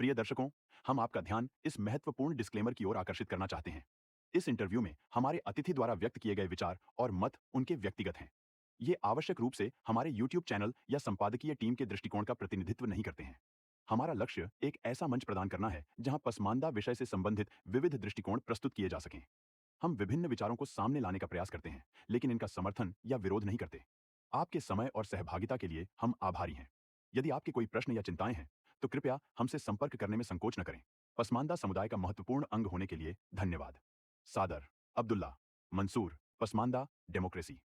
प्रिय दर्शकों, हम आपका ध्यान इस महत्वपूर्ण डिस्क्लेमर की ओर आकर्षित करना चाहते हैं। इस इंटरव्यू में हमारे अतिथि द्वारा व्यक्त किए गए विचार और मत उनके व्यक्तिगत हैं। ये आवश्यक रूप से हमारे YouTube चैनल या संपादकीय टीम के दृष्टिकोण का प्रतिनिधित्व नहीं करते हैं। हमारा लक्ष्य एक ऐसा मंच प्रदान करना है जहां पसमानदा विषय से संबंधित विविध दृष्टिकोण प्रस्तुत किए जा सकें। हम विभिन्न विचारों को सामने लाने का प्रयास करते हैं, लेकिन इनका समर्थन या विरोध नहीं करते। आपके समय और सहभागिता के लिए हम आभारी हैं। यदि आपके कोई प्रश्न या चिंताएं हैं, तो कृपया हमसे संपर्क करने में संकोच न करें। पसमानदा समुदाय का महत्वपूर्ण अंग होने के लिए धन्यवाद। सादर अब्दुल्ला मंसूर, पसमानदा डेमोक्रेसी।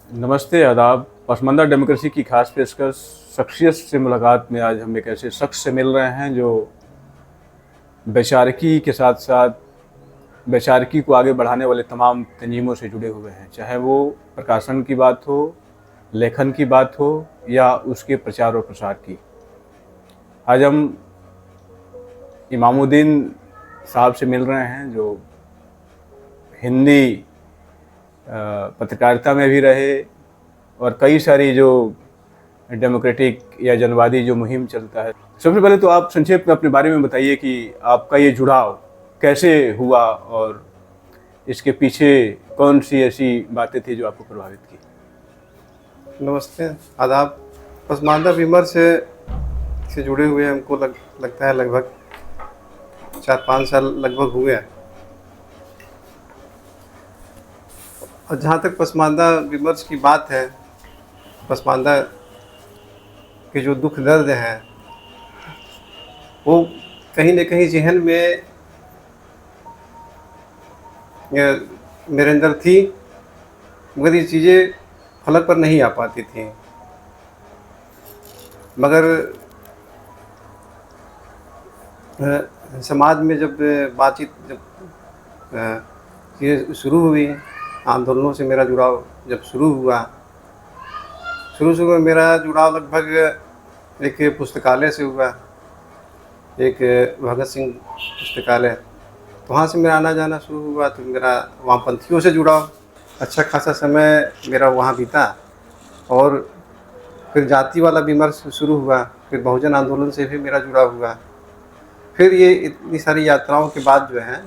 नमस्ते, आदाब। पसमानदा डेमोक्रेसी की खास पेशकश शख्सियत से मुलाकात में आज हम एक ऐसे शख्स से मिल रहे हैं जो वैचारिकी के साथ साथ वैचारिकी को आगे बढ़ाने वाले तमाम तंजीमों से जुड़े हुए हैं, चाहे वो प्रकाशन की बात हो, लेखन की बात हो या उसके प्रचार और प्रसार की। आज हम इमामुद्दीन साहब से मिल रहे हैं जो हिंदी पत्रकारिता में भी रहे और कई सारी जो डेमोक्रेटिक या जनवादी जो मुहिम चलता है। सबसे पहले तो आप संक्षेप में अपने बारे में बताइए कि आपका ये जुड़ाव कैसे हुआ और इसके पीछे कौन सी ऐसी बातें थी जो आपको प्रभावित की। नमस्ते, आदाब। पसमानदा विमर्श से जुड़े हुए हमको लगता है लगभग 4-5 साल लगभग हुए हैं। और जहाँ तक पसमानदा विमर्श की बात है, पसमानदा के जो दुख दर्द हैं वो कहीं न कहीं ज़हन में मेरे अंदर थी, मगर ये चीज़ें फलक पर नहीं आ पाती थी। मगर समाज में जब बातचीत चीज़ें शुरू हुई, आंदोलनों से मेरा जुड़ाव जब शुरू हुआ, शुरू में मेरा जुड़ाव लगभग एक पुस्तकालय से हुआ, एक भगत सिंह पुस्तकालय। तो वहाँ से मेरा आना जाना शुरू हुआ, तो मेरा वामपंथियों से जुड़ाव अच्छा खासा समय मेरा वहाँ बीता। और फिर जाति वाला विमर्श शुरू हुआ, फिर बहुजन आंदोलन से भी मेरा जुड़ाव हुआ। फिर ये इतनी सारी यात्राओं के बाद जो है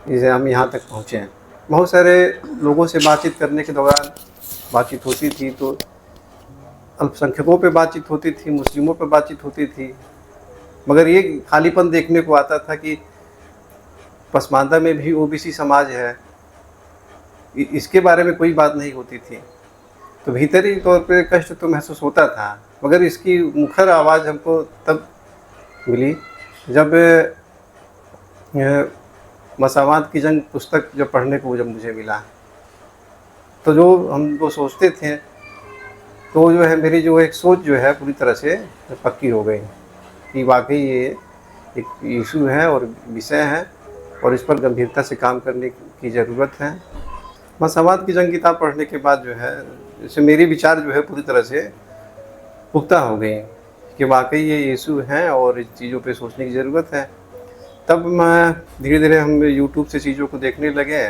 ये हम यहाँ तक पहुँचे हैं। बहुत सारे लोगों से बातचीत करने के दौरान बातचीत होती थी, तो अल्पसंख्यकों पे बातचीत होती थी, मुस्लिमों पे बातचीत होती थी, मगर ये खालीपन देखने को आता था कि पसमानदा में भी ओबीसी समाज है, इसके बारे में कोई बात नहीं होती थी। तो भीतरी तौर पे कष्ट तो महसूस होता था, मगर इसकी मुखर आवाज़ हमको तब मिली जब मसावात की जंग पुस्तक जब पढ़ने को जब मुझे मिला। तो जो हम वो सोचते थे, तो जो है मेरी जो एक सोच जो है पूरी तरह से पक्की हो गई कि वाकई ये एक इशू है और विषय है और इस पर गंभीरता से काम करने की ज़रूरत है। मसावात की जंग किताब पढ़ने के बाद जो है जैसे मेरी विचार जो है पूरी तरह से पुख्ता हो गई कि वाकई ये इशू है और इस चीज़ों पे सोचने की ज़रूरत है। तब मैं धीरे धीरे हम यूट्यूब से चीज़ों को देखने लगे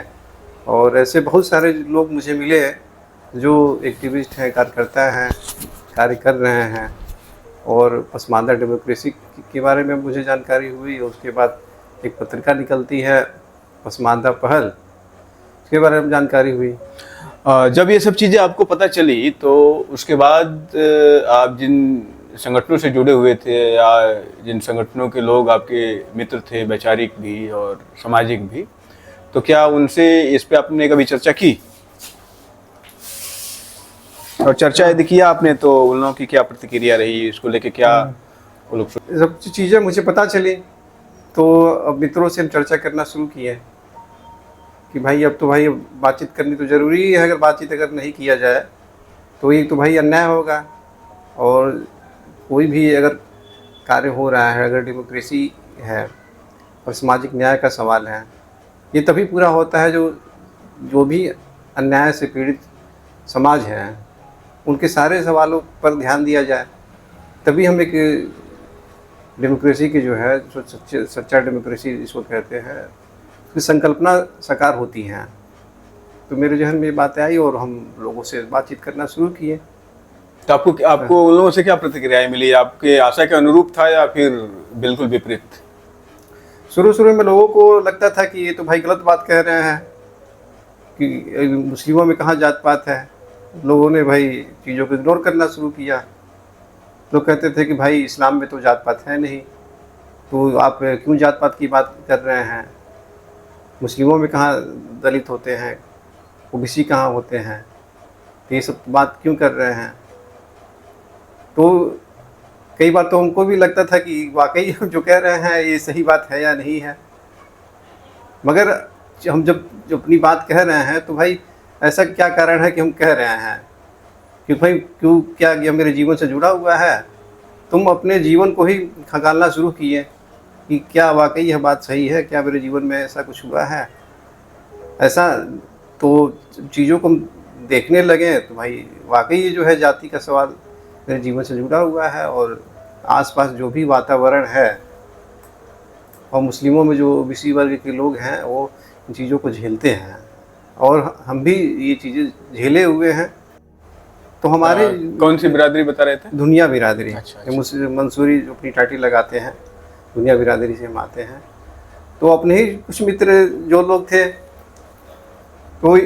और ऐसे बहुत सारे लोग मुझे मिले जो एक्टिविस्ट हैं, कार्यकर्ता हैं, कार्य कर रहे हैं। और पसमानदा डेमोक्रेसी के बारे में मुझे जानकारी हुई। उसके बाद एक पत्रिका निकलती है पसमानदा पहल, उसके बारे में जानकारी हुई। जब ये सब चीज़ें आपको पता चली तो उसके बाद आप जिन संगठनों से जुड़े हुए थे या जिन संगठनों के लोग आपके मित्र थे, वैचारिक भी और सामाजिक भी, तो क्या उनसे इस पे आपने कभी चर्चा की? और चर्चा यदि किया आपने तो उन लोगों की क्या प्रतिक्रिया रही, इसको लेके क्या वो लोग? जब चीज़ें मुझे पता चली तो अब मित्रों से हम चर्चा करना शुरू किए कि भाई अब तो भाई बातचीत करनी तो ज़रूरी है। अगर बातचीत अगर नहीं किया जाए तो ये तो भाई अन्याय होगा। और कोई भी अगर कार्य हो रहा है, अगर डेमोक्रेसी है और सामाजिक न्याय का सवाल है, ये तभी पूरा होता है जो भी अन्याय से पीड़ित समाज है उनके सारे सवालों पर ध्यान दिया जाए, तभी हम एक डेमोक्रेसी की जो है सच्चा डेमोक्रेसी जिसको कहते हैं उसकी संकल्पना साकार होती हैं। तो मेरे जहन में ये बातें आई और हम लोगों से बातचीत करना शुरू किए। तो आपको उन लोगों से क्या प्रतिक्रियाएं मिली? आपके आशा के अनुरूप था या फिर बिल्कुल विपरीत? शुरू में लोगों को लगता था कि ये तो भाई गलत बात कह रहे हैं कि मुस्लिमों में कहाँ जात पात है। लोगों ने भाई चीज़ों को इग्नोर करना शुरू किया। लोग कहते थे कि भाई इस्लाम में तो जात पात है नहीं, तो आप क्यों जात पात की बात कर रहे हैं? मुस्लिमों में कहाँ दलित होते हैं, ओबीसी कहाँ होते हैं, तो ये सब बात क्यों कर रहे हैं? तो कई बार तो हमको भी लगता था कि वाकई हम जो कह रहे हैं ये सही बात है या नहीं है। मगर हम जब अपनी बात कह रहे हैं तो भाई ऐसा क्या कारण है कि हम कह रहे हैं कि भाई क्या ये मेरे जीवन से जुड़ा हुआ है? तुम अपने जीवन को ही खंगालना शुरू किए कि क्या वाकई यह बात सही है, क्या मेरे जीवन में ऐसा कुछ हुआ है? ऐसा तो चीज़ों को हम देखने लगे तो भाई वाकई ये जो है जाति का सवाल मेरे जीवन से जुड़ा हुआ है। और आसपास जो भी वातावरण है और मुस्लिमों में जो ओबीसी वर्ग के लोग हैं वो इन चीज़ों को झेलते हैं और हम भी ये चीज़ें झेले हुए हैं। तो हमारे कौन सी बिरादरी बता रहे थे? दुनिया बिरादरी। अच्छा। मंसूरी जो अपनी टाइटल लगाते हैं, दुनिया बिरादरी से हम आते हैं। तो अपने ही कुछ मित्र जो लोग थे तो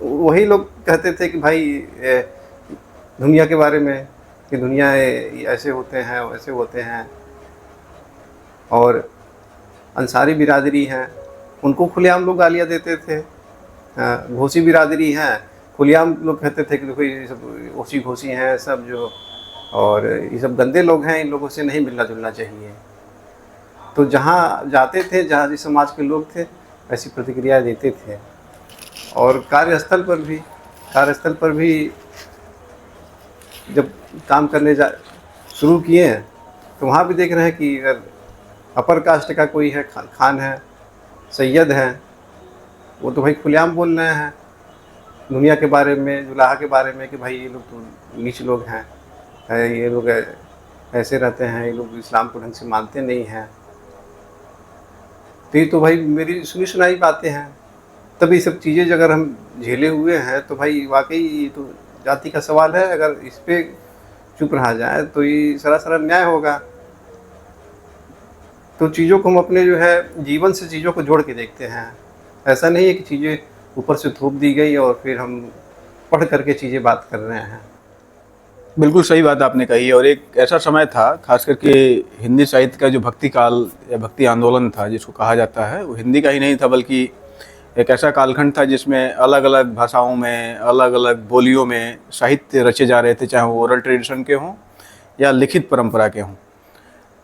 वही लोग कहते थे कि भाई दुनिया के बारे में कि दुनिया ऐसे होते हैं वैसे होते हैं। और अंसारी बिरादरी हैं उनको खुलेआम लोग गालियाँ देते थे। घोसी बिरादरी हैं, खुलेआम लोग कहते थे कि देखो ये सब ओसी घोसी हैं सब जो, और ये सब गंदे लोग हैं, इन लोगों से नहीं मिलना जुलना चाहिए। तो जहाँ जाते थे, जहाँ जिस समाज के लोग थे ऐसी प्रतिक्रिया देते थे। और कार्यस्थल पर भी जब काम करने शुरू किए तो वहाँ भी देख रहे हैं कि अगर अपर कास्ट का कोई है, खान है, सैयद है, वो तो भाई खुलेआम बोल रहे हैं दुनिया के बारे में, जुलाहा के बारे में कि भाई ये लोग तो नीच लोग हैं, ये लोग ऐसे रहते हैं, ये लोग इस्लाम को ढंग से मानते नहीं हैं। तो ये तो भाई मेरी सुनी सुनाई बातें हैं। तब ये सब चीज़ें अगर हम झेले हुए हैं तो भाई वाकई ये तो जाति का सवाल है। अगर इस पे चुप रहा जाए तो ये सरासर अन्याय होगा। तो चीज़ों को हम अपने जो है जीवन से चीज़ों को जोड़ के देखते हैं। ऐसा नहीं है कि चीज़ें ऊपर से थोप दी गई और फिर हम पढ़ करके चीज़ें बात कर रहे हैं। बिल्कुल सही बात आपने कही। और एक ऐसा समय था, खास करके हिंदी साहित्य का जो भक्ति काल या भक्ति आंदोलन था जिसको कहा जाता है, वो हिंदी का ही नहीं था बल्कि एक ऐसा कालखंड था जिसमें अलग अलग भाषाओं में, अलग अलग बोलियों में साहित्य रचे जा रहे थे, चाहे वो ओरल ट्रेडिशन के हों या लिखित परंपरा के हों।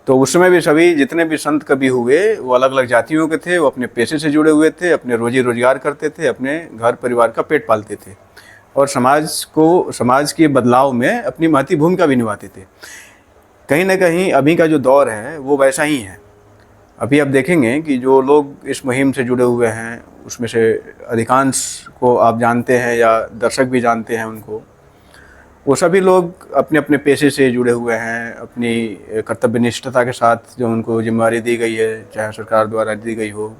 तो उस समय भी सभी जितने भी संत कवि हुए वो अलग अलग जातियों के थे, वो अपने पेशे से जुड़े हुए थे, अपने रोजी रोजगार करते थे, अपने घर परिवार का पेट पालते थे और समाज के बदलाव में अपनी महती भूमिका भी निभाते थे। कहीं ना कहीं अभी का जो दौर है वो वैसा ही है। अभी आप देखेंगे कि जो लोग इस मुहिम से जुड़े हुए हैं उसमें से अधिकांश को आप जानते हैं या दर्शक भी जानते हैं उनको, वो सभी लोग अपने अपने पेशे से जुड़े हुए हैं, अपनी कर्तव्यनिष्ठता के साथ जो उनको जिम्मेदारी दी गई है, चाहे सरकार द्वारा दी गई हो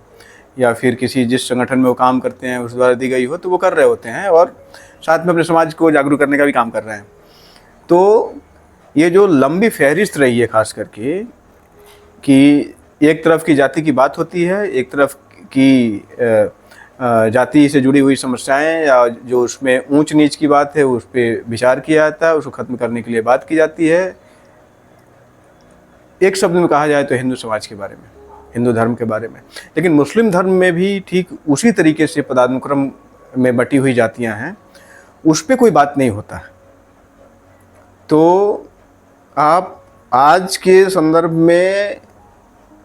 या फिर किसी जिस संगठन में वो काम करते हैं उस द्वारा दी गई हो, तो वो कर रहे होते हैं और साथ में अपने समाज को जागरूक करने का भी काम कर रहे हैं। तो ये जो लंबी फहरिस्त रही है खास करके कि एक तरफ की जाति की बात होती है, एक तरफ की जाति से जुड़ी हुई समस्याएं या जो उसमें ऊंच नीच की बात है उस पर विचार किया जाता है, उसको ख़त्म करने के लिए बात की जाती है। एक शब्द में कहा जाए तो हिंदू समाज के बारे में, हिंदू धर्म के बारे में। लेकिन मुस्लिम धर्म में भी ठीक उसी तरीके से पदानुक्रम में बटी हुई जातियां हैं, उस पर कोई बात नहीं होता। तो आप आज के संदर्भ में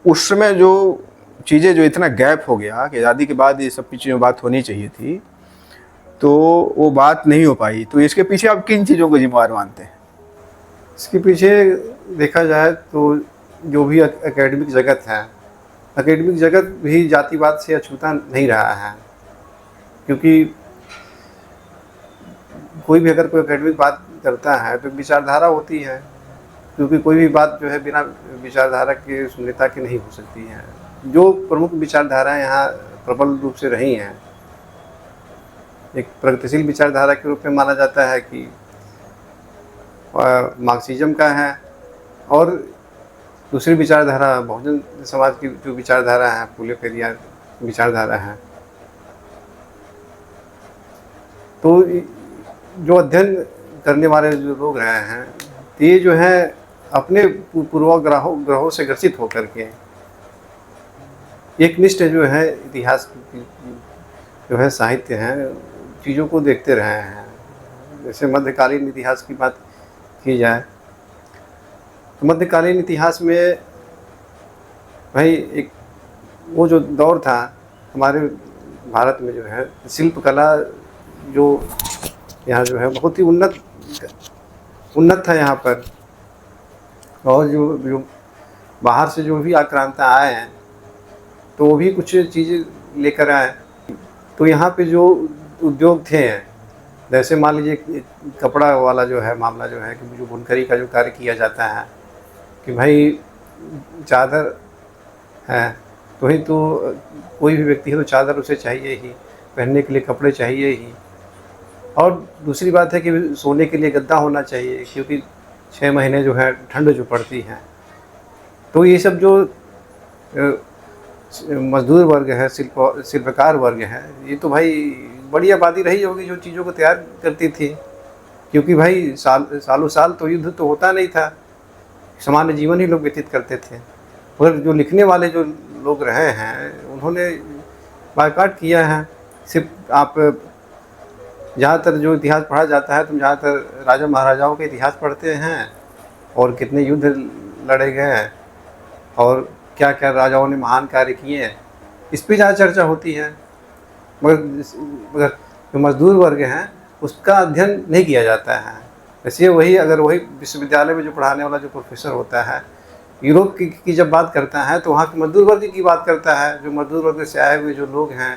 उस समय जो चीज़ें, जो इतना गैप हो गया कि आज़ादी के बाद ये सब चीज़ों बात होनी चाहिए थी, तो वो बात नहीं हो पाई। तो इसके पीछे आप किन चीज़ों को जिम्मेवार मानते हैं? इसके पीछे देखा जाए तो जो भी एकेडमिक जगत है, एकेडमिक जगत भी जातिवाद से अछूता नहीं रहा है। क्योंकि कोई भी अगर कोई एकेडमिक बात करता है तो विचारधारा होती है, क्योंकि कोई भी बात जो है बिना विचारधारा के सुन्नता की नहीं हो सकती है। जो प्रमुख विचारधाराएं यहाँ प्रबल रूप से रही हैं, एक प्रगतिशील विचारधारा के रूप में माना जाता है कि मार्क्सिज्म का है, और दूसरी विचारधारा बहुजन समाज की जो विचारधारा है, फूले पेरियार विचारधारा है। तो जो अध्ययन करने वाले जो लोग रहे हैं, ये जो है अपने पूर्वाग्रहों से ग्रसित होकर के एक निष्ठ जो है इतिहास जो है साहित्य है, चीज़ों को देखते रहे हैं। जैसे मध्यकालीन इतिहास की बात की जाए तो मध्यकालीन इतिहास में भाई एक वो जो दौर था हमारे भारत में, जो है शिल्पकला जो यहाँ जो है बहुत ही उन्नत था यहाँ पर। और जो बाहर से जो भी आक्रांता आए हैं तो वो भी कुछ चीज़ें लेकर आए। तो यहाँ पे जो उद्योग थे, जैसे मान लीजिए कपड़ा वाला जो है मामला जो है कि जो बुनकरी का जो कार्य किया जाता है कि भाई चादर है तो ही तो कोई भी व्यक्ति है तो चादर उसे चाहिए ही, पहनने के लिए कपड़े चाहिए ही। और दूसरी बात है कि सोने के लिए गद्दा होना चाहिए, क्योंकि 6 महीने जो है ठंड जो पड़ती है। तो ये सब जो मजदूर वर्ग है, शिल्पकार वर्ग है, ये तो भाई बड़ी आबादी रही होगी जो चीज़ों को तैयार करती थी, क्योंकि भाई सालों साल तो युद्ध तो होता नहीं था, सामान्य जीवन ही लोग व्यतीत करते थे। पर जो लिखने वाले जो लोग रहे हैं उन्होंने बायकॉट किया है। सिर्फ आप ज़्यादातर जो इतिहास पढ़ा जाता है, तुम ज़्यादातर राजा महाराजाओं के इतिहास पढ़ते हैं और कितने युद्ध लड़े गए और क्या क्या राजाओं ने महान कार्य किए, इस पर ज़्यादा चर्चा होती है। मगर जो मजदूर वर्ग हैं उसका अध्ययन नहीं किया जाता है। इसलिए वही विश्वविद्यालय में जो पढ़ाने वाला जो प्रोफेसर होता है, यूरोप की जब बात करता है तो वहाँ के मजदूर वर्ग की बात करता है। जो मजदूर वर्ग से आए हुए जो लोग हैं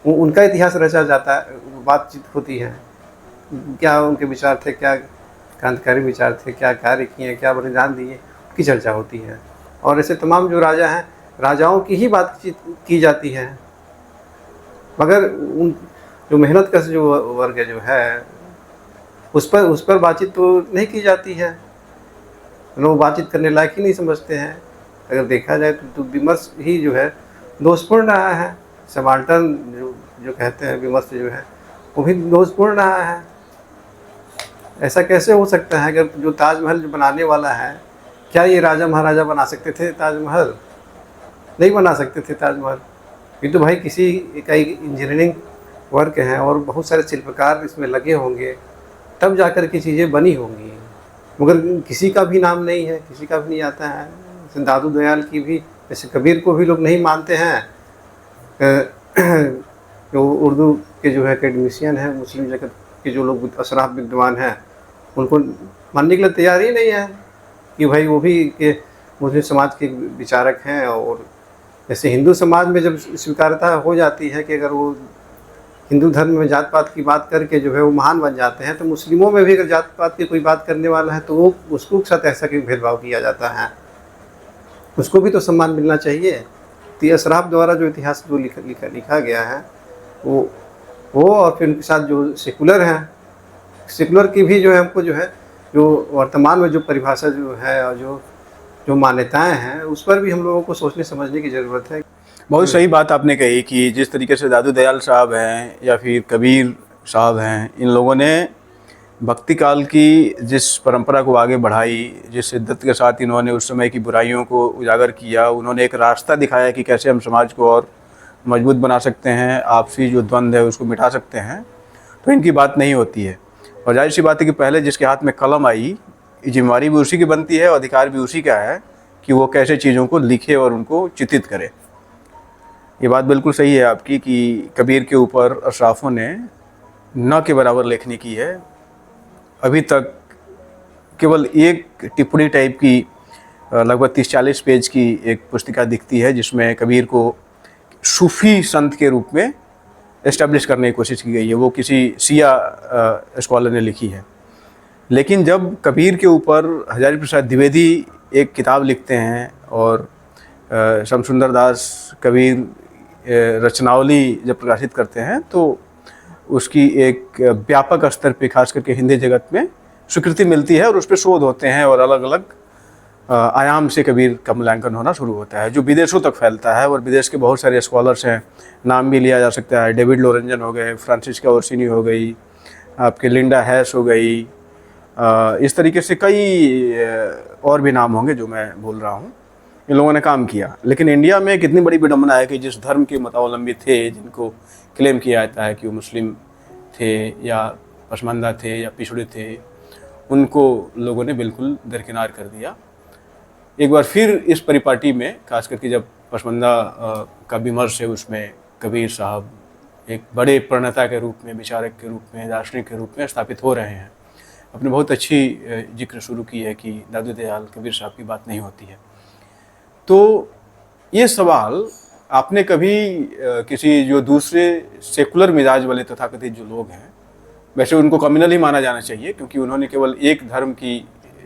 उनका इतिहास रचा जाता है, बातचीत होती है, क्या उनके विचार थे, क्या क्रांतिकारी विचार थे, क्या कार्य किए, क्या बलिदान दिए, उसकी चर्चा होती है। और ऐसे तमाम जो राजा हैं, राजाओं की ही बातचीत की जाती है। मगर उन जो मेहनत का जो वर्ग जो है उस पर बातचीत तो नहीं की जाती है। लोग बातचीत करने लायक ही नहीं समझते हैं। अगर देखा जाए तो विमर्श ही जो है दोषपूर्ण रहा है। सबाल्टर्न जो कहते हैं विमर्श जो है वो भी दोषपूर्ण रहा है। ऐसा कैसे हो सकता है? अगर जो ताजमहल जो बनाने वाला है, क्या ये राजा महाराजा बना सकते थे ताजमहल? नहीं बना सकते थे ताजमहल। ये तो भाई किसी का इंजीनियरिंग वर्क है और बहुत सारे शिल्पकार इसमें लगे होंगे, तब जाकर के चीज़ें बनी होंगी। मगर किसी का भी नाम नहीं है, किसी का भी नहीं आता है। जैसे दादू दयाल की भी, जैसे कबीर को भी लोग नहीं मानते हैं। जो उर्दू के जो है एकेडमिशियन हैं, मुस्लिम जगत के जो लोग अशराफ विद्वान हैं, उनको मानने के लिए तैयार ही नहीं है कि भाई वो भी के मुस्लिम समाज के विचारक हैं। और जैसे हिंदू समाज में जब स्वीकारता हो जाती है कि अगर वो हिंदू धर्म में जात पात की बात करके जो है वो महान बन जाते हैं, तो मुस्लिमों में भी अगर जात पात की कोई बात करने वाला है तो वो उसको साथ ऐसा क्यों भेदभाव किया जाता है? उसको भी तो सम्मान मिलना चाहिए। तो अशराफ द्वारा जो इतिहास जो लिखा गया है वो और फिर उनके साथ जो सेकुलर हैं, सेकुलर की भी जो है हमको जो है जो वर्तमान में जो परिभाषा जो है और जो मान्यताएं हैं उस पर भी हम लोगों को सोचने समझने की ज़रूरत है। बहुत सही बात आपने कही कि जिस तरीके से दादू दयाल साहब हैं या फिर कबीर साहब हैं, इन लोगों ने भक्ति काल की जिस परंपरा को आगे बढ़ाई, जिस शिद्दत के साथ इन्होंने उस समय की बुराइयों को उजागर किया, उन्होंने एक रास्ता दिखाया कि कैसे हम समाज को और मजबूत बना सकते हैं, आपसी जो द्वंद्व है उसको मिटा सकते हैं, तो इनकी बात नहीं होती है। और जाहिर सी बात है कि पहले जिसके हाथ में कलम आई, जिम्मेवारी भी उसी की बनती है और अधिकार भी उसी का है कि वो कैसे चीज़ों को लिखे और उनको चित्रित करे। ये बात बिल्कुल सही है आपकी कि कबीर के ऊपर अशराफों ने न के बराबर लेखनी की है। अभी तक केवल एक टिप्पणी टाइप की लगभग 30-40 पेज की एक पुस्तिका दिखती है जिसमें कबीर को सूफ़ी संत के रूप में एस्टेब्लिश करने की कोशिश की गई है। वो किसी शिया स्कॉलर ने लिखी है। लेकिन जब कबीर के ऊपर हजारी प्रसाद द्विवेदी एक किताब लिखते हैं और शमसुंदर दास कबीर रचनावली जब प्रकाशित करते हैं तो उसकी एक व्यापक स्तर पे खास करके हिंदी जगत में स्वीकृति मिलती है और उस पर शोध होते हैं और अलग अलग आयाम से कबीर का मूल्यांकन होना शुरू होता है, जो विदेशों तक फैलता है। और विदेश के बहुत सारे स्कॉलर्स हैं, नाम भी लिया जा सकता है, डेविड लोरेंजन हो गए, फ्रांसिस्का ओर्सिनी हो गई, आपके लिंडा हैस हो गई, इस तरीके से कई और भी नाम होंगे जो मैं भूल रहा हूँ। इन लोगों ने काम किया। लेकिन इंडिया में कितनी बड़ी विडम्बना है कि जिस धर्म के मतावलंबी थे, जिनको क्लेम किया जाता है कि वो मुस्लिम थे या पसमानदा थे या पिछड़े थे, उनको लोगों ने बिल्कुल दरकिनार कर दिया। एक बार फिर इस परिपाटी में, खास करके जब पसमानदा का विमर्श है, उसमें कबीर साहब एक बड़े प्रणेता के रूप में, विचारक के रूप में, दार्शनिक के रूप में स्थापित हो रहे हैं। आपने बहुत अच्छी जिक्र शुरू की है कि दादू दयाल कबीर साहब की बात नहीं होती है। तो ये सवाल आपने कभी किसी जो दूसरे सेकुलर मिजाज वाले तथाकथित जो लोग हैं, वैसे उनको कम्युनल ही माना जाना चाहिए क्योंकि उन्होंने केवल एक धर्म की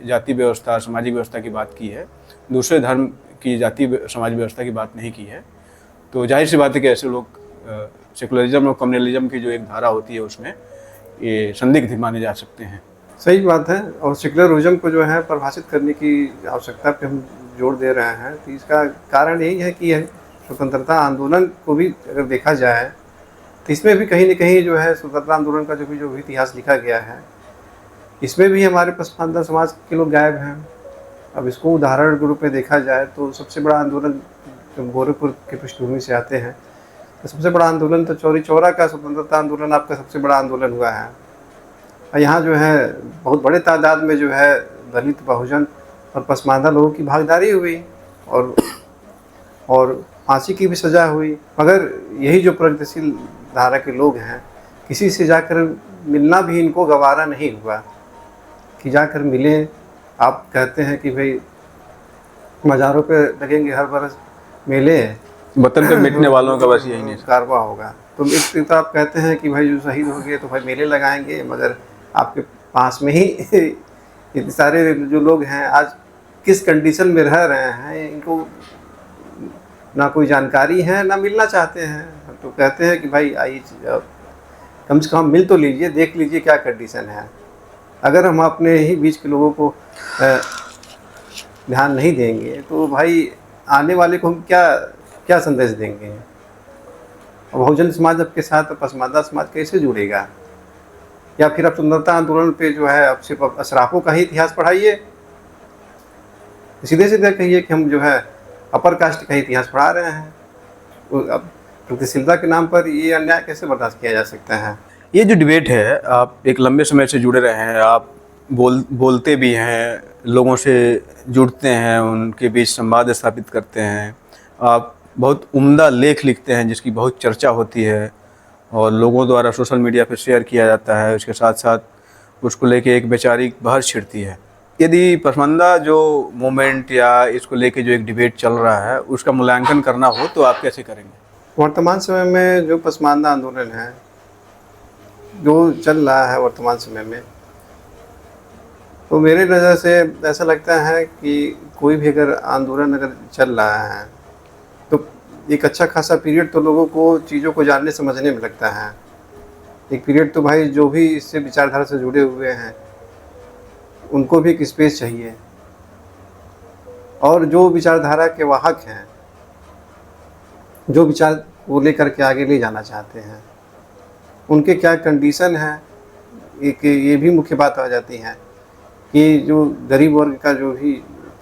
जाति व्यवस्था, सामाजिक व्यवस्था की बात की है, दूसरे धर्म की जाति समाज व्यवस्था की बात नहीं की है। तो जाहिर सी बात है कि ऐसे लोग सेकुलरिज्म और कम्युनलिज्म की जो एक धारा होती है उसमें ये संदिग्ध माने जा सकते हैं। सही बात है। और सेकुलरिज्म को जो है परिभाषित करने की आवश्यकता पे हम जोर दे रहे हैं, तो इसका कारण यही है कि स्वतंत्रता आंदोलन को भी अगर देखा जाए तो इसमें भी कहीं न कहीं जो है स्वतंत्रता आंदोलन का जो भी इतिहास लिखा गया है, इसमें भी हमारे पसमानदा समाज के लोग गायब हैं। अब इसको उदाहरण के रूप में देखा जाए तो सबसे बड़ा आंदोलन जब गोरखपुर की पृष्ठभूमि से आते हैं तो सबसे बड़ा आंदोलन तो चौरी चौरा का स्वतंत्रता आंदोलन आपका सबसे बड़ा आंदोलन हुआ है। और यहाँ जो है बहुत बड़े तादाद में जो है दलित, बहुजन और पसमानदा लोगों की भागीदारी हुई और फांसी की भी सज़ा हुई। मगर यही जो प्रगतिशील धारा के लोग हैं, किसी से जाकर मिलना भी इनको गवारा नहीं हुआ कि जाकर मिलें। आप कहते हैं कि भाई मज़ारों पे लगेंगे हर बरस मेले, वतन पे मिटने वालों का बस यही नहीं कारवा होगा। तो एक तो आप कहते हैं कि भाई जो शहीद हो गए तो भाई मेले लगाएंगे, मगर आपके पास में ही इतने सारे जो लोग हैं आज किस कंडीशन में रह रहे हैं, इनको ना कोई जानकारी है ना मिलना चाहते हैं। तो कहते हैं कि भाई आइए कम से कम मिल तो लीजिए, देख लीजिए क्या कंडीशन है। अगर हम अपने ही बीच के लोगों को ध्यान नहीं देंगे तो भाई आने वाले को हम क्या संदेश देंगे। और बहुजन समाज आपके साथ पसमानदा समाज कैसे जुड़ेगा। या फिर आप स्वतंत्रता आंदोलन पे जो है अब सिर्फ अशराफों का ही इतिहास पढ़ाइए, सीधे सीधे कहिए कि हम जो है अपर कास्ट का इतिहास पढ़ा रहे हैं। अब प्रगतिशीलता के नाम पर ये अन्याय कैसे बर्दाश्त किया जा सकता है। ये जो डिबेट है, आप एक लंबे समय से जुड़े रहे हैं, आप बोलते भी हैं, लोगों से जुड़ते हैं, उनके बीच संवाद स्थापित करते हैं, आप बहुत उम्दा लेख लिखते हैं जिसकी बहुत चर्चा होती है और लोगों द्वारा सोशल मीडिया पर शेयर किया जाता है। उसके साथ साथ उसको लेके एक वैचारिक बहस छिड़ती है। यदि पसमानदा जो मूवमेंट या इसको लेके जो एक डिबेट चल रहा है उसका मूल्यांकन करना हो तो आप कैसे करेंगे? वर्तमान समय में जो पसमानदा आंदोलन है जो चल रहा है वर्तमान समय में, तो मेरे नज़र से ऐसा लगता है कि कोई भी अगर आंदोलन अगर चल रहा है तो एक अच्छा खासा पीरियड तो लोगों को चीज़ों को जानने समझने में लगता है। एक पीरियड तो भाई जो भी इससे विचारधारा से जुड़े हुए हैं उनको भी एक स्पेस चाहिए। और जो विचारधारा के वाहक हैं, जो विचार को लेकर के आगे ले जाना चाहते हैं, उनके क्या कंडीशन है, एक ये भी मुख्य बात आ जाती है कि जो गरीब वर्ग का जो भी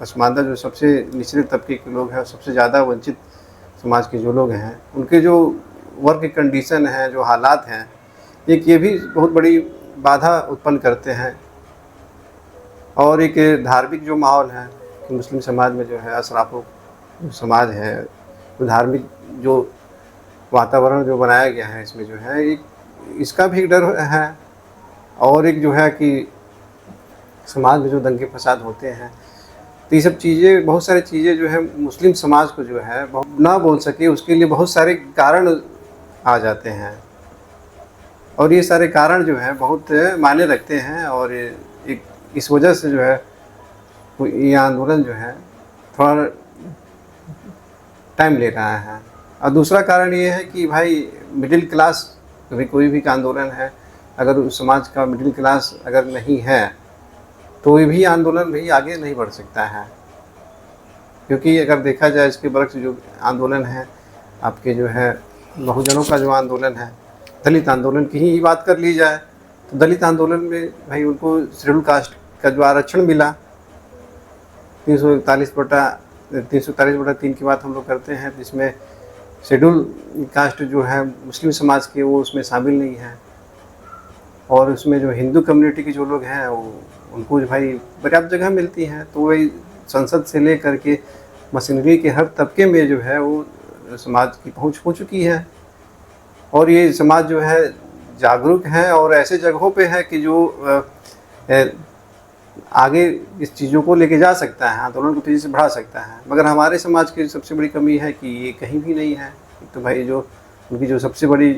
पसमानदा जो सबसे निचले तबके के लोग हैं, सबसे ज़्यादा वंचित समाज के जो लोग हैं, उनके जो वर्क की कंडीशन है, जो हालात हैं, एक ये भी बहुत बड़ी बाधा उत्पन्न करते हैं। और एक धार्मिक जो माहौल है कि मुस्लिम समाज में जो है अशराफों समाज है, तो धार्मिक जो वातावरण जो बनाया गया है इसमें जो है एक इसका भी डर है। और एक जो है कि समाज में जो दंगे फसाद होते हैं, तो ये सब चीज़ें, बहुत सारी चीज़ें जो है मुस्लिम समाज को जो है ना बोल सके उसके लिए बहुत सारे कारण आ जाते हैं। और ये सारे कारण जो है बहुत मायने रखते हैं और एक इस वजह से जो है ये आंदोलन जो है थोड़ा टाइम ले रहा है। और दूसरा कारण ये है कि भाई मिडिल क्लास, कोई भी आंदोलन है, अगर उस समाज का मिडिल क्लास अगर नहीं है तो ये भी आंदोलन भी आगे नहीं बढ़ सकता है। क्योंकि अगर देखा जाए इसके बरक्स जो आंदोलन है आपके जो है बहुजनों का जो आंदोलन है, दलित आंदोलन की ही बात कर ली जाए तो दलित आंदोलन में भाई उनको शेड्यूल कास्ट का जो आरक्षण मिला 341/3 की बात हम लोग करते हैं, जिसमें शेड्यूल कास्ट जो है मुस्लिम समाज के वो उसमें शामिल नहीं है, और उसमें जो हिंदू कम्युनिटी के जो लोग हैं वो उनको जो भाई पर्याप्त जगह मिलती है। तो वही संसद से ले करके मशीनरी के हर तबके में जो है वो समाज की पहुंच हो चुकी है, और ये समाज जो है जागरूक है और ऐसे जगहों पे है कि जो आगे इस चीज़ों को लेके जा सकता है, आंदोलन को तेज़ी से बढ़ा सकता है। मगर हमारे समाज की सबसे बड़ी कमी है कि ये कहीं भी नहीं है। तो भाई जो उनकी जो सबसे बड़ी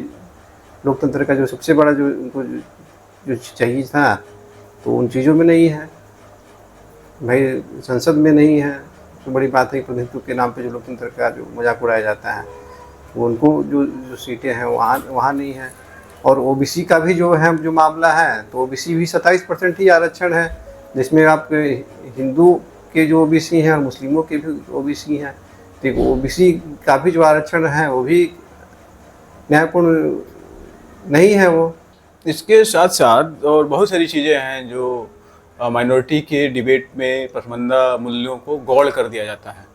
लोकतंत्र का जो सबसे बड़ा जो उनको जो चाहिए था तो उन चीज़ों में नहीं है भाई, संसद में नहीं है। तो बड़ी बात है प्रतिनिधित्व के नाम पे जो लोकतंत्र का जो मजाक उड़ाया जाता है वो उनको जो सीटें हैं वहाँ नहीं है। और ओबीसी का भी जो है जो मामला है तो ओबीसी भी 27% ही आरक्षण है, जिसमें आपके हिंदू के जो ओबीसी हैं और मुस्लिमों के भी ओबीसी हैं। तो ओबीसी का भी जो आरक्षण है वो भी न्यायपूर्ण नहीं है। वो इसके साथ साथ और बहुत सारी चीज़ें हैं जो माइनॉरिटी के डिबेट में पसमानदा मूल्यों को गौड़ कर दिया जाता है।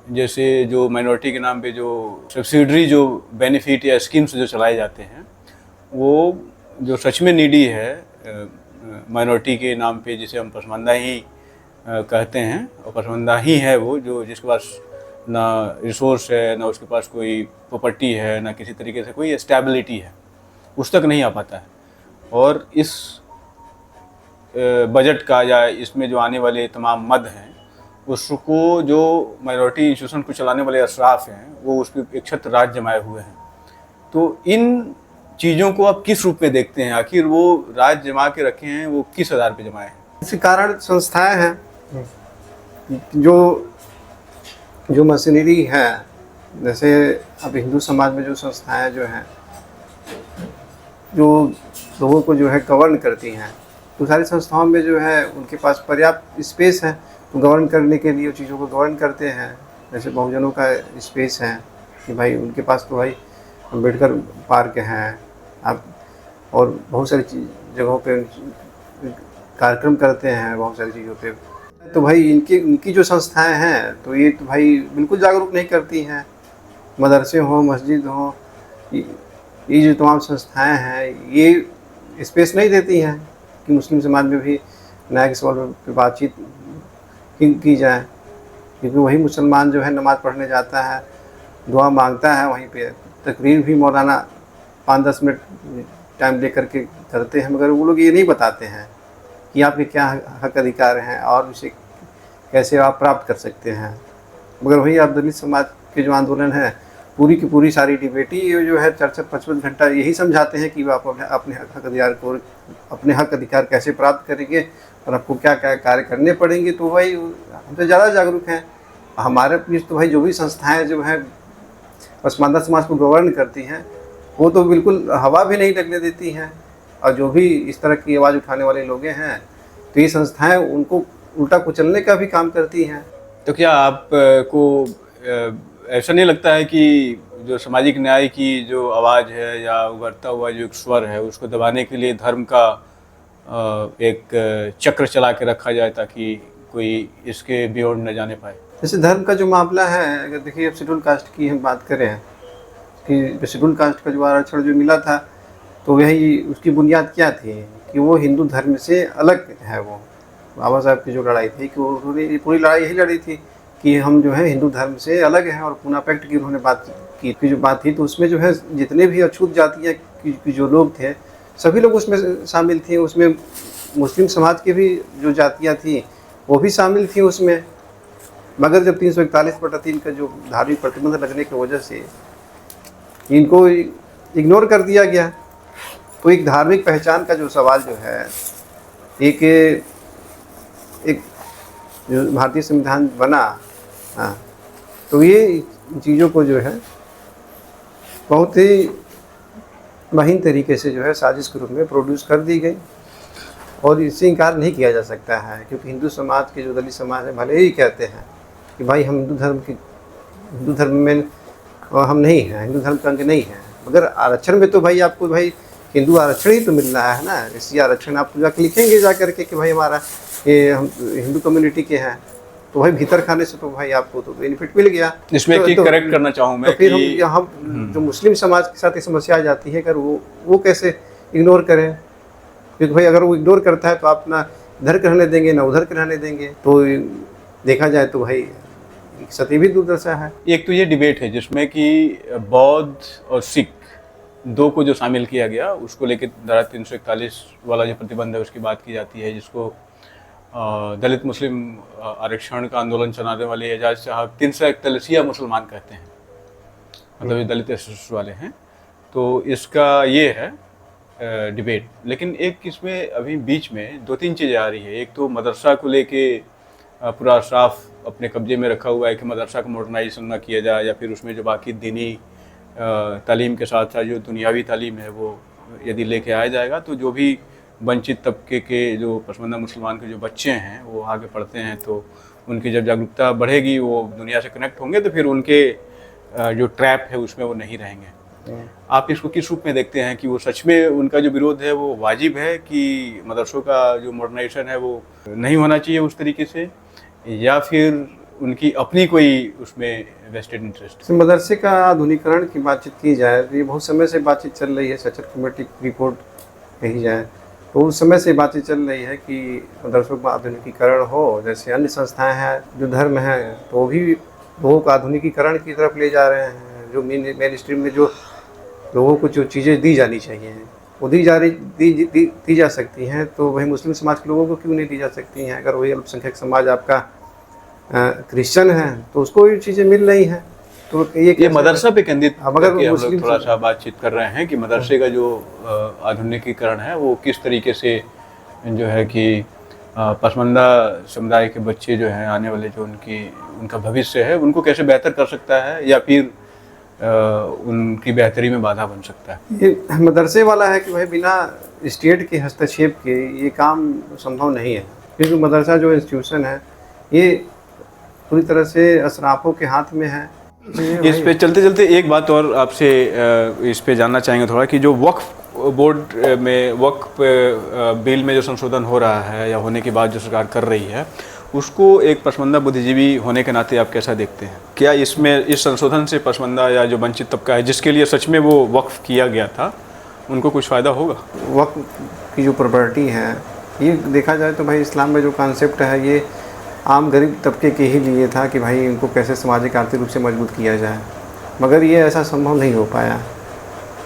जैसे जो माइनॉरिटी के नाम पे जो सब्सिडरी जो बेनिफिट या स्कीम्स जो चलाए जाते हैं वो जो सच में नीडी है माइनॉरिटी के नाम पे, जिसे हम पसमानदा ही कहते हैं, और पसमानदा ही है वो जो जिसके पास ना रिसोर्स है, ना उसके पास कोई प्रॉपर्टी है, ना किसी तरीके से कोई स्टेबिलिटी है, उस तक नहीं आ पाता है। और इस बजट का या इसमें जो आने वाले तमाम मद हैं उसको जो माइनॉरिटी इंस्टीट्यूशन को चलाने वाले अशराफ हैं वो उसके एक छत्र राज जमाए हुए हैं। तो इन चीज़ों को आप किस रूप में देखते हैं? आखिर वो राज जमा के रखे हैं वो किस आधार पे जमाए हैं? इसी कारण संस्थाएं हैं जो मशीनरी है। जैसे अब हिंदू समाज में जो संस्थाएं जो हैं जो लोगों को जो है गवर्न करती हैं, तो सारी संस्थाओं में जो है उनके पास पर्याप्त स्पेस है तो गवर्न करने के लिए चीज़ों को गवर्न करते हैं। जैसे बहुजनों का स्पेस है कि भाई उनके पास तो भाई अम्बेडकर पार्क हैं आप, और बहुत सारी जगहों पे कार्यक्रम करते हैं बहुत सारी चीज़ों पे। तो भाई इनकी जो संस्थाएं हैं तो ये तो भाई बिल्कुल जागरूक नहीं करती हैं। मदरसे हों, मस्जिद हों, ये जो तमाम संस्थाएं हैं ये स्पेस नहीं देती हैं कि मुस्लिम समाज में भी न्याय के सवाल पर बातचीत की जाए। क्योंकि वही मुसलमान जो है नमाज़ पढ़ने जाता है, दुआ मांगता है, वहीं पे तकरीर भी मौलाना 5-10 मिनट टाइम ले करके करते हैं, मगर वो लोग ये नहीं बताते हैं कि आपके क्या हक अधिकार हैं और उसे कैसे आप प्राप्त कर सकते हैं। मगर वही आप दलित समाज के जो आंदोलन है पूरी की पूरी सारी डिबेट ही जो है 4-55 घंटा यही समझाते हैं कि आप अपने हक अधिकार कैसे प्राप्त करेंगे और आपको क्या क्या कार्य करने पड़ेंगे। तो भाई हमसे ज़्यादा जागरूक हैं हमारे बीच। तो भाई जो भी संस्थाएं जो हैं पसमानदा समाज को गवर्न करती हैं वो तो बिल्कुल हवा भी नहीं लगने देती हैं, और जो भी इस तरह की आवाज़ उठाने वाले लोग हैं तो ये संस्थाएं उनको उल्टा कुचलने का भी काम करती हैं। तो क्या आपको ऐसा नहीं लगता है कि जो सामाजिक न्याय की जो आवाज़ है या उभरता हुआ जो एक स्वर है उसको दबाने के लिए धर्म का एक चक्र चला के रखा जाए ताकि कोई इसके बियॉन्ड न जाने पाए? जैसे धर्म का जो मामला है, अगर देखिए अब शेड्यूल कास्ट की हम बात करें कि शेड्यूल कास्ट का जो आरक्षण जो मिला था तो वही उसकी बुनियाद क्या थी कि वो हिंदू धर्म से अलग है। वो बाबा साहब की जो लड़ाई थी कि उन्होंने पूरी लड़ाई यही लड़ी थी कि हम जो है हिंदू धर्म से अलग हैं, और पूना पैक्ट की उन्होंने बात की जो बात थी तो उसमें जो है जितने भी अछूत जातियाँ की जो लोग थे सभी लोग उसमें शामिल थे। उसमें मुस्लिम समाज की भी जो जातियाँ थी वो भी शामिल थी उसमें। मगर जब 341/3 का जो धार्मिक प्रतिबंध लगने की वजह से इनको इग्नोर कर दिया गया, तो एक धार्मिक पहचान का जो सवाल जो है एक जो भारतीय संविधान बना, हाँ, तो ये चीज़ों को जो है बहुत ही महीन तरीके से जो है साजिश के रूप में प्रोड्यूस कर दी गई। और इससे इनकार नहीं किया जा सकता है, क्योंकि हिंदू समाज के जो दलित समाज है भले ही कहते हैं कि भाई हम हिंदू धर्म में हम नहीं हैं, हिंदू धर्म का अंग नहीं है, मगर आरक्षण में तो भाई आपको भाई हिंदू आरक्षण ही तो मिल रहा है ना। इसी आरक्षण आप जाकर लिखेंगे जा करके कि भाई हमारा ये हम हिंदू कम्युनिटी के हैं, तो भाई भीतर खाने से तो भाई आपको तो बेनिफिट मिल गया। इसमें एक चीज करेक्ट करना चाहूँ मैं तो फिर कि हम जो मुस्लिम समाज के साथ ये समस्या आ जाती है, अगर वो कैसे इग्नोर करें, क्योंकि भाई अगर वो इग्नोर करता है तो आप ना इधर के रहने देंगे ना उधर के रहने देंगे, तो देखा जाए तो भाई सती भी दुर्दशा है। एक तो ये डिबेट है जिसमें कि बौद्ध और सिख दो को जो शामिल किया गया, उसको लेकर धारा 341 वाला जो प्रतिबंध है उसकी बात की जाती है, जिसको दलित मुस्लिम आरक्षण का आंदोलन चलाने वाले एजाज साहब 341 मुसलमान कहते हैं, मतलब ये दलित एस वाले हैं। तो इसका ये है डिबेट। लेकिन एक इसमें अभी बीच में दो तीन चीज़ें आ रही है। एक तो मदरसा को लेके पूरा साफ अपने कब्जे में रखा हुआ है कि मदरसा का मॉडर्नाइजेशन ना किया जाए, या फिर उसमें जो बाकी दीनी तालीम के साथ साथ जो दुनियावी तालीम है वो यदि लेके आया जाएगा तो जो भी वंचित तबके के जो पसमानदा मुसलमान के जो बच्चे हैं वो आगे पढ़ते हैं, तो उनकी जब जागरूकता बढ़ेगी, वो दुनिया से कनेक्ट होंगे, तो फिर उनके जो ट्रैप है उसमें वो नहीं रहेंगे। आप इसको किस रूप में देखते हैं कि वो सच में उनका जो विरोध है वो वाजिब है कि मदरसों का जो मॉडर्नाइजेशन है वो नहीं होना चाहिए उस तरीके से, या फिर उनकी अपनी कोई उसमें वेस्टेड इंटरेस्ट? मदरसे का आधुनिकीकरण की बातचीत की जाए तो ये बहुत समय से बातचीत चल रही है। सचर कमेटी की रिपोर्ट कही जाए तो उस समय से बातचीत चल रही है कि मदरसों का आधुनिकीकरण हो। जैसे अन्य संस्थाएं हैं जो धर्म हैं तो वो भी लोगों को आधुनिकीकरण की तरफ ले जा रहे हैं। जो मेन स्ट्रीम में जो लोगों को जो चीज़ें दी जानी चाहिए वो दी जा सकती हैं, तो वही मुस्लिम समाज के लोगों को क्यों नहीं दी जा सकती हैं? अगर वही अल्पसंख्यक समाज आपका क्रिश्चियन है तो उसको ये चीज़ें मिल रही हैं। तो ये मदरसा पे केंद्रित अगर हम लोग थोड़ा सा बातचीत कर रहे हैं कि मदरसे का जो आधुनिकीकरण है वो किस तरीके से जो है कि पसमानदा समुदाय के बच्चे जो हैं, आने वाले जो उनका भविष्य है, उनको कैसे बेहतर कर सकता है या फिर उनकी बेहतरी में बाधा बन सकता है। ये मदरसे वाला है कि भाई बिना स्टेट के हस्तक्षेप के ये काम संभव नहीं है, क्योंकि मदरसा जो इंस्टीट्यूशन है ये पूरी तरह से अशराफों के हाथ में है। इस पे चलते चलते एक बात और आपसे इस पे जानना चाहेंगे थोड़ा कि जो वक्फ बोर्ड में वक्फ बिल में जो संशोधन हो रहा है या होने के बाद जो सरकार कर रही है, उसको एक पसमानदा बुद्धिजीवी होने के नाते आप कैसा देखते हैं? क्या इसमें इस संशोधन से पसमानदा या जो वंचित तबका है जिसके लिए सच में वो वक्फ किया गया था, उनको कुछ फ़ायदा होगा? वक्फ की जो प्रॉपर्टी है ये देखा जाए तो भाई इस्लाम में जो कॉन्सेप्ट है ये आम गरीब तबके के ही लिए था कि भाई इनको कैसे सामाजिक आर्थिक रूप से मजबूत किया जाए, मगर ये ऐसा संभव नहीं हो पाया।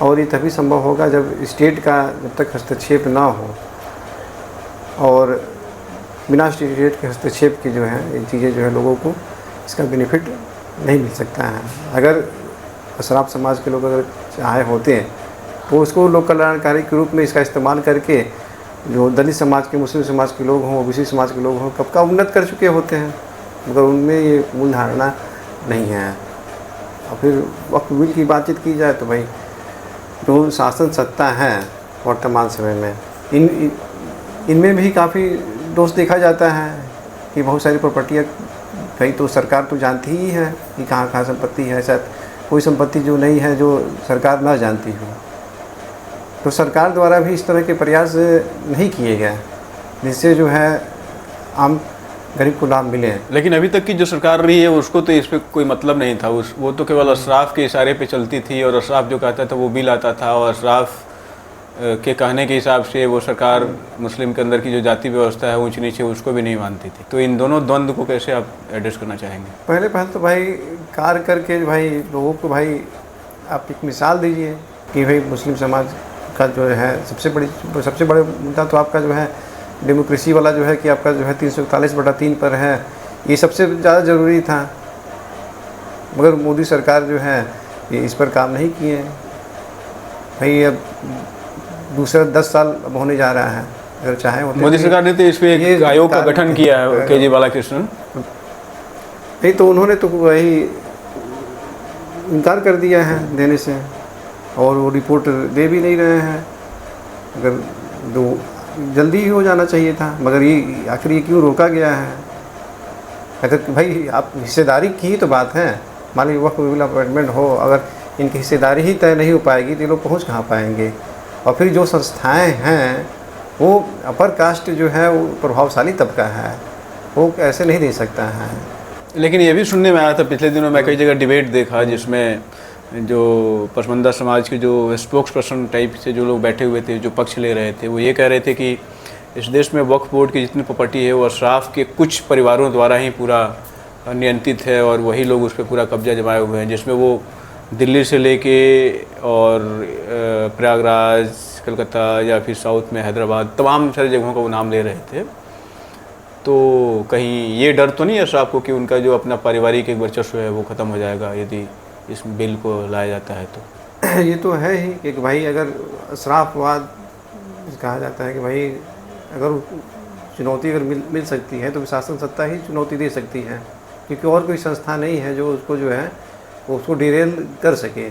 और ये तभी संभव होगा जब स्टेट का जब तक हस्तक्षेप ना हो, और बिना स्टेट के हस्तक्षेप की जो है ये चीज़ें जो है लोगों को इसका बेनिफिट नहीं मिल सकता है। अगर अशराफ समाज के लोग अगर चाहे होते हैं तो उसको लोक कल्याणकारी के रूप में इसका इस्तेमाल करके जो दलित समाज के, मुस्लिम समाज के लोग हों, ओबीसी समाज के लोग हों, कब का उन्नत कर चुके होते हैं, मगर उनमें ये मूल धारणा नहीं है। और फिर वक्फ बिल की बातचीत की जाए तो भाई जो शासन सत्ता है वर्तमान समय में इनमें भी काफ़ी दोष देखा जाता है कि बहुत सारी प्रॉपर्टियाँ कहीं तो सरकार तो जानती ही है कि कहाँ कहाँ संपत्ति है, शायद कोई संपत्ति जो नहीं है जो सरकार ना जानती हो। तो सरकार द्वारा भी इस तरह के प्रयास नहीं किए गए जिससे जो है आम गरीब को लाभ मिले। लेकिन अभी तक की जो सरकार रही है उसको तो इस पर कोई मतलब नहीं था, वो तो केवल अशराफ के इशारे पे चलती थी, और अशराफ जो कहता था वो बिल आता था, और अशराफ के कहने के हिसाब से वो सरकार मुस्लिम के अंदर की जो जाति व्यवस्था है ऊंच नीचे उसको भी नहीं मानती थी। तो इन दोनों द्वंद्व को कैसे आप एड्रेस करना चाहेंगे? पहले तो भाई कार्य करके भाई लोगों को भाई आप एक मिसाल दीजिए कि भाई मुस्लिम समाज का जो है सबसे बड़े मुद्दा तो आपका जो है डेमोक्रेसी वाला जो है कि आपका जो है 341/3 पर है, ये सबसे ज़्यादा ज़रूरी था, मगर मोदी सरकार जो है ये इस पर काम नहीं किए। भाई अब दूसरा 10 साल अब होने जा रहा है, अगर चाहे होते मोदी सरकार ने तो इस पर एक आयोग का गठन किया है, केजरीवाल कृष्णन, नहीं तो उन्होंने तो वही इनकार कर दिया है देने से, और वो रिपोर्ट दे भी नहीं रहे हैं। अगर जो जल्दी ही हो जाना चाहिए था, मगर ये आखिर ये क्यों रोका गया है? अगर भाई आप हिस्सेदारी की ही तो बात है, मान लीजिए वक्फ विल अपॉइंटमेंट हो, अगर इनकी हिस्सेदारी ही तय नहीं हो पाएगी तो ये लोग पहुँच कहाँ पाएंगे? और फिर जो संस्थाएं हैं वो अपर कास्ट जो है वो प्रभावशाली तबका है, वो ऐसे नहीं दे सकता है। लेकिन ये भी सुनने में आया था पिछले दिनों, मैं कई जगह डिबेट देखा जिसमें जो पसमानदा समाज के जो स्पोक्स पर्सन टाइप से जो लोग बैठे हुए थे, जो पक्ष ले रहे थे, वो ये कह रहे थे कि इस देश में वक्फ बोर्ड की जितनी प्रॉपर्टी है वो अशराफ के कुछ परिवारों द्वारा ही पूरा नियंत्रित है और वही लोग उस पर पूरा कब्जा जमाए हुए हैं, जिसमें वो दिल्ली से लेके और प्रयागराज, कलकत्ता या फिर साउथ में हैदराबाद, तमाम सारी जगहों का वो नाम ले रहे थे। तो कहीं ये डर तो नहीं है अशराफ को कि उनका जो अपना पारिवारिक एक वर्चस्व है वो ख़त्म हो जाएगा यदि इस बिल को लाया जाता है तो? ये तो है ही कि भाई अगर अशराफवाद कहा जाता है कि भाई अगर चुनौती अगर मिल सकती है तो शासन सत्ता ही चुनौती दे सकती है, क्योंकि और कोई संस्था नहीं है जो उसको जो है वो उसको डिरेल कर सके।